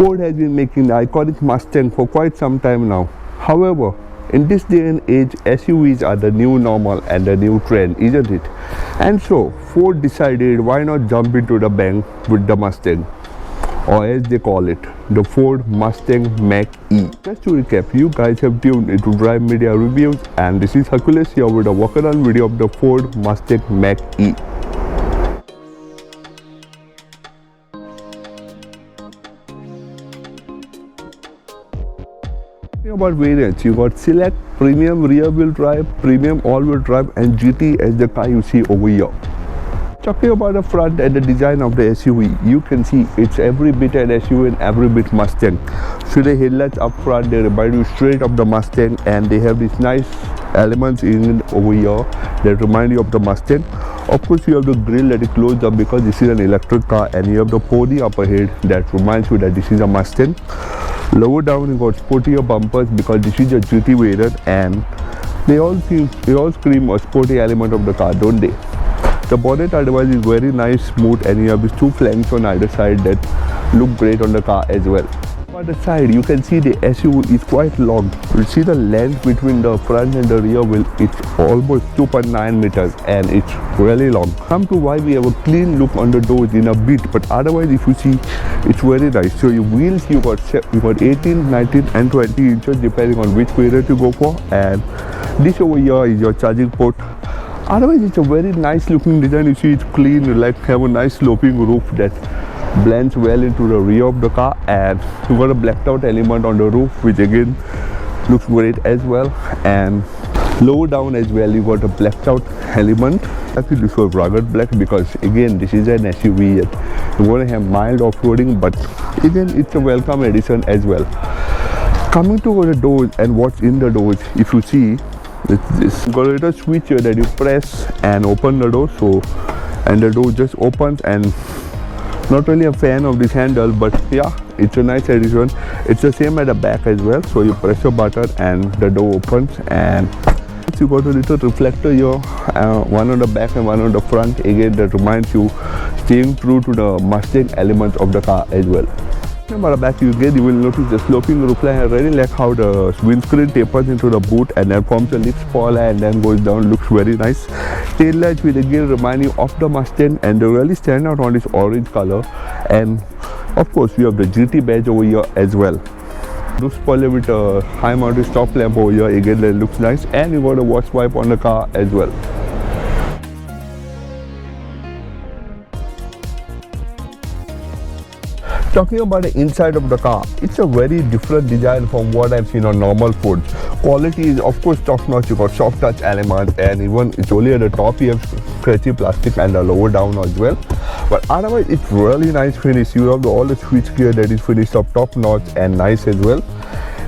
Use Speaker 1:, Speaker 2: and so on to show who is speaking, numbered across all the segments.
Speaker 1: Ford has been making the iconic Mustang for quite some time now. However, in this day and age, SUVs are the new normal and the new trend, isn't it? And so, Ford decided why not jump into the bank with the Mustang, or as they call it, the Ford Mustang Mach-E. Just to recap, you guys have tuned into Drive Media Reviews, and this is Hercules here with a walk-around video of the Ford Mustang Mach-E. About variants, you got Select, Premium Rear-Wheel Drive, Premium All-Wheel Drive, and GT as the car you see over here. Talking about the front and the design of the SUV, you can see it's every bit an SUV and every bit Mustang. So the headlights up front, they remind you straight of the Mustang, and they have these nice elements in over here that remind you of the Mustang. Of course, you have the grille that is closed up because this is an electric car, and you have the pony up ahead that reminds you that this is a Mustang. Lower down you got sportier bumpers because this is a GT variant, and they all scream a sporty element of the car, don't they? The bonnet otherwise is very nice, smooth, and you have these two flanks on either side that look great on the car as well. On the side you can see the SUV is quite long. You see the length between the front and the rear wheel, it's almost 2.9 meters and it's really long. Come to why we have a clean look on the doors in a bit, but otherwise if you see, it's very nice. So your wheels you got 18, 19 and 20 inches depending on which variant you go for, and this over here is your charging port. Otherwise it's a very nice looking design. You see it's clean, you like have a nice sloping roof that blends well into the rear of the car, and you got a blacked out element on the roof which again looks great as well. And lower down as well you got a blacked out element. Actually this was rugged black because again this is an SUV and you want to have mild off-roading, but again it's a welcome addition as well. Coming to the doors and what's in the doors, if you see this got a little switch here that you press and open the door, so and the door just opens. And not really a fan of this handle, but yeah, it's a nice addition. It's the same at the back as well, so you press a button and the door opens, and you got a little reflector here, one on the back and one on the front, again that reminds you staying true to the Mustang elements of the car as well. About the back you will notice the sloping roofline. I really like how the windscreen tapers into the boot and then forms a lip spoiler and then goes down, looks very nice. Tail lights will again remind you of the Mustang, and they really stand out on this orange color. And of course you have the GT badge over here as well. Roof spoiler with a high mounted stop lamp over here, again that looks nice, and you got a watch wipe on the car as well. Talking about the inside of the car, it's a very different design from what I've seen on normal Fords. Quality is of course top notch. You got soft touch elements, and even it's only at the top you have scratchy plastic and the lower down as well. But otherwise it's really nice finish. You have all the switch gear that is finished up top notch and nice as well.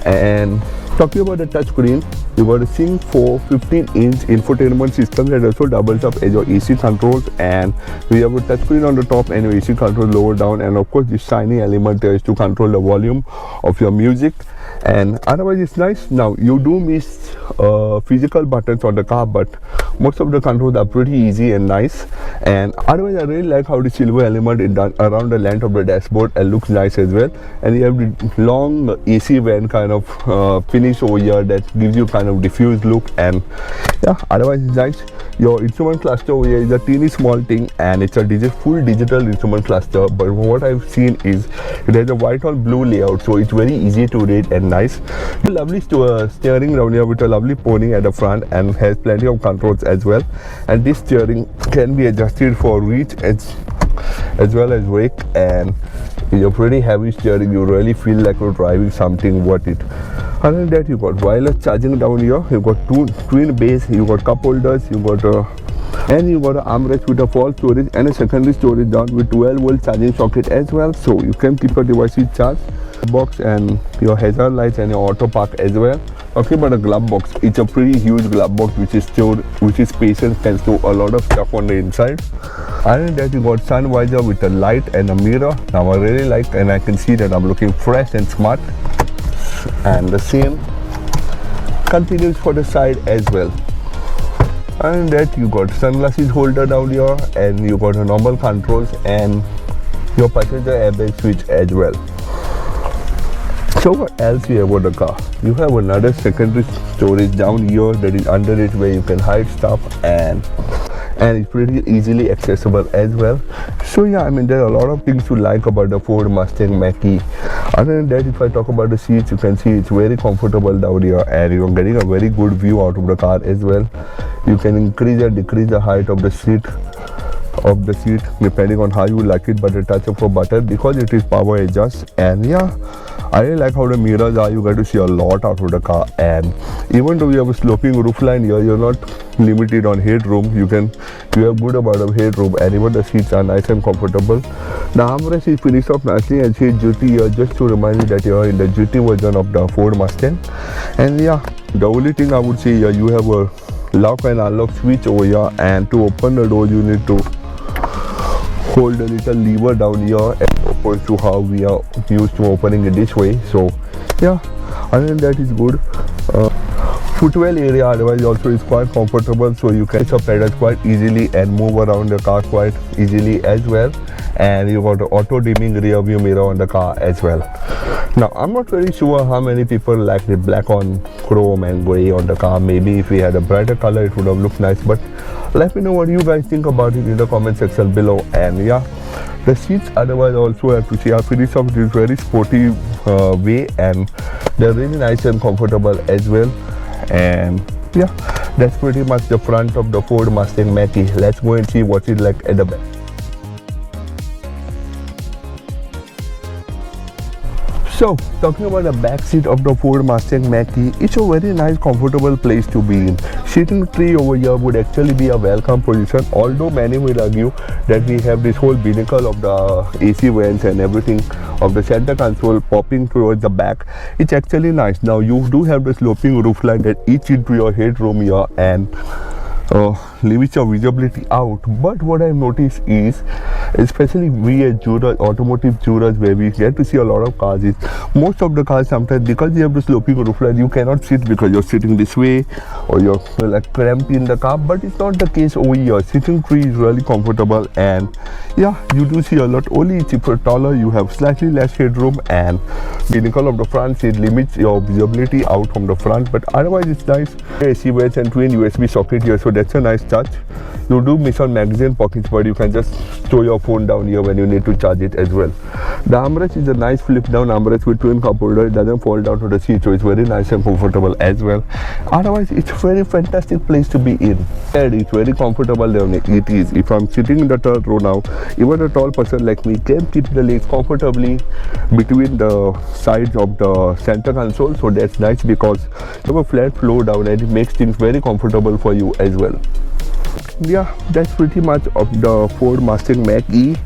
Speaker 1: And talking about the touchscreen, you got a Sync 4 15-inch infotainment system that also doubles up as your AC controls, and we have a touchscreen on the top and your AC control lower down, and of course this shiny element there is to control the volume of your music. And otherwise it's nice. Now you do miss physical buttons on the car, but most of the controls are pretty easy and nice. And otherwise I really like how the silver element is done around the length of the dashboard and looks nice as well. And you have the long AC vent kind of finish over here that gives you kind of diffused look, and yeah, otherwise it's nice. Your instrument cluster over here is a teeny small thing, and it's a full digital instrument cluster, but what I've seen is it has a white on blue layout, so it's very easy to read and nice. A lovely steering down here with a lovely pony at the front, and has plenty of controls as well. And this steering can be adjusted for reach as well as weight, and with a pretty heavy steering you really feel like you're driving something worth it. Other than that, you got wireless charging down here. You got two twin bays, you got cup holders, you got and you got an armrest with a false storage and a secondary storage down with 12-volt charging socket as well, so you can keep your devices charged. Box and your hazard lights and your auto park as well. Talking about a glove box, it's a pretty huge glove box which is spacious and can store a lot of stuff on the inside. Other than that, you got sun visor with a light and a mirror. Now I really like, and I can see that I'm looking fresh and smart. And the same continues for the side as well. And that you got sunglasses holder down here, and you got a normal controls and your passenger airbag switch as well. So what else you have on the car? You have another secondary storage down here that is under it where you can hide stuff, and it's pretty easily accessible as well. So yeah, I mean, there are a lot of things to like about the Ford Mustang Mach-E. Other than that, if I talk about the seats, you can see it's very comfortable down here, and you're getting a very good view out of the car as well. You can increase and decrease the height of the seat depending on how you like it by the touch of a button, because it is power adjust. And yeah, I really like how the mirrors are. You get to see a lot out of the car, and even though you have a sloping roofline here, you're not limited on headroom. You have good amount of headroom, and even the seats are nice and comfortable. The armrest is finished off nicely and says GT here, just to remind you that you're in the GT version of the Ford Mustang. And yeah, the only thing I would say here, you have a lock and unlock switch over here, and to open the door you need to hold a little lever down here, and opposed to how we are used to opening it this way. So yeah, other than that is good. Footwell area otherwise also is quite comfortable, so you can up pedals quite easily and move around the car quite easily as well. And you got an auto dimming rear view mirror on the car as well. Now I'm not very sure how many people like the black on chrome and grey on the car. Maybe if we had a brighter color it would have looked nice, but let me know what you guys think about it in the comment section below. And yeah, the seats otherwise also have to see are finished off this very sporty way, and they're really nice and comfortable as well. And yeah, that's pretty much the front of the Ford Mustang Mach-E. Let's go and see what it's like at the back. So, talking about the back seat of the Ford Mustang Mach-E, it's a very nice, comfortable place to be in. Seating tree over here would actually be a welcome position, although many will argue that we have this whole binnacle of the AC vents and everything of the center console popping towards the back. It's actually nice. Now, you do have the sloping roofline that eats into your headroom here and limits your visibility out. But what I've noticed is, especially we as jurors, automotive jurors, where we get to see a lot of cars, is most of the cars sometimes, because you have the sloping roofline, you cannot sit because you're sitting this way or you're like cramped in the car. But it's not the case over here. Sitting tree is really comfortable, and yeah, you do see a lot. Only it's taller, you have slightly less headroom, and binnacle of the front seat limits your visibility out from the front. But otherwise it's nice. AC vents and twin USB socket here, so that's a nice touch. You do miss on magazine pockets, but you can just store your phone down here when you need to charge it as well. The armrest is a nice flip down armrest with twin cup holder. It doesn't fall down to the seat, so it's very nice and comfortable as well. Otherwise it's a very fantastic place to be in, and it's very comfortable down it is. If I'm sitting in the third row now, even a tall person like me can keep the legs comfortably between the sides of the center console, so that's nice because you have a flat floor down and it makes things very comfortable for you as well. Yeah, that's pretty much of the Ford Mustang Mach-E.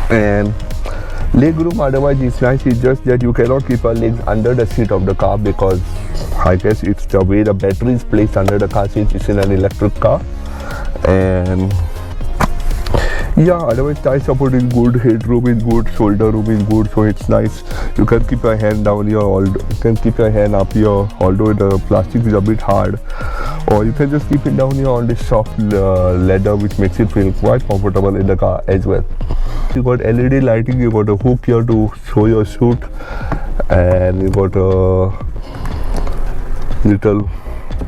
Speaker 1: And leg room otherwise is nice. It's just that you cannot keep your legs under the seat of the car, because I guess it's the way the battery is placed under the car since it's in an electric car. And yeah, otherwise thigh support is good, headroom is good, shoulder room is good, so it's nice. You can keep your hand down here, or you can keep your hand up here, although the plastic is a bit hard, or you can just keep it down here on this soft leather, which makes it feel quite comfortable in the car as well. You got LED lighting, you got a hook here to show your suit, and you got a little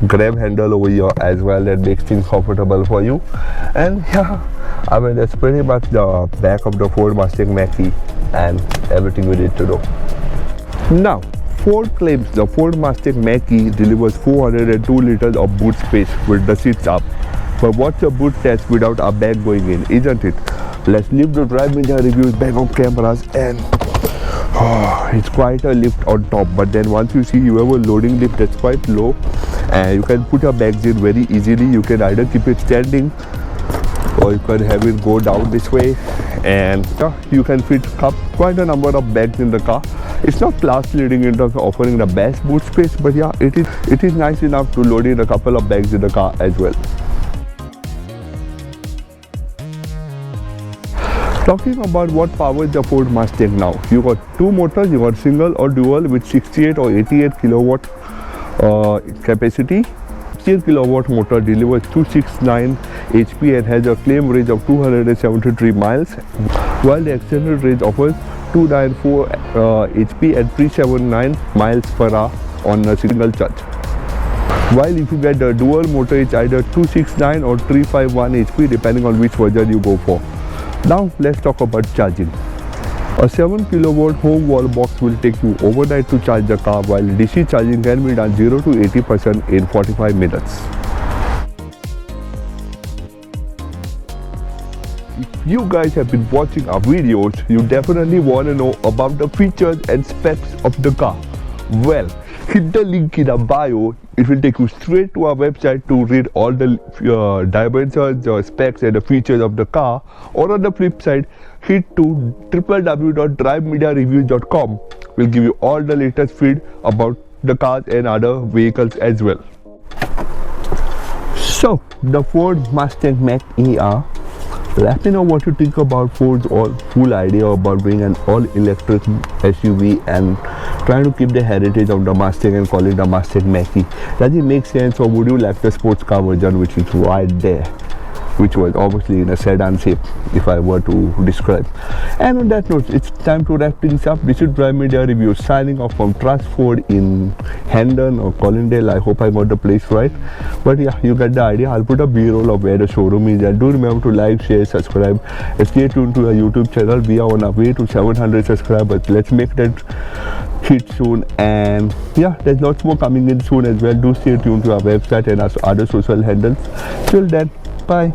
Speaker 1: grab handle over here as well that makes things comfortable for you. And yeah, I mean, that's pretty much the back of the Ford Mustang Mach-E and everything we need to know. Now, Ford claims the Ford Mustang Mach-E delivers 402 liters of boot space with the seats up. But what's a boot test without a bag going in, isn't it? Let's leave the drive media reviews back on cameras, and it's quite a lift on top. But then once you see, you have a loading lift that's quite low, and you can put your bags in very easily. You can either keep it standing, or you can have it go down this way, and you can fit quite a number of bags in the car. It's not class leading in terms of offering the best boot space, but yeah, it is nice enough to load in a couple of bags in the car as well. Talking about what powers the Ford Mustang now, you got two motors. You got single or dual with 68 or 88 kilowatt capacity. 16 kilowatt motor delivers 269 HP and has a claim range of 273 miles, while the extended range offers 294 HP and 379 miles per hour on a single charge. While if you get the dual motor, it's either 269 or 351 HP depending on which version you go for. Now let's talk about charging. A 7 kW home wall box will take you overnight to charge the car, while DC charging can be done 0 to 80% in 45 minutes. If you guys have been watching our videos, you definitely want to know about the features and specs of the car. Well, hit the link in our bio. It will take you straight to our website to read all the dimensions, specs and the features of the car. Or on the flip side, hit to www.drivemediareviews.com. We'll give you all the latest feed about the cars and other vehicles as well. So, the Ford Mustang Mach ER. Let me know what you think about Ford's full idea about being an all-electric SUV and trying to keep the heritage of the Mustang and call it the Mustang Mach-E. Does it make sense, or would you like the sports car version which is right there, which was obviously in a sedan shape if I were to describe? And on that note, it's time to wrap things up. This is Drive Media Review signing off from Trust Ford in Hendon or Collindale. I hope I got the place right, but yeah, you get the idea. I'll put a b-roll of where the showroom is, and do remember to like, share, subscribe, and stay tuned to our YouTube channel. We are on our way to 700 subscribers. Let's make that hit soon, and yeah, there's lots more coming in soon as well. Do stay tuned to our website and our other social handles. Till then, bye.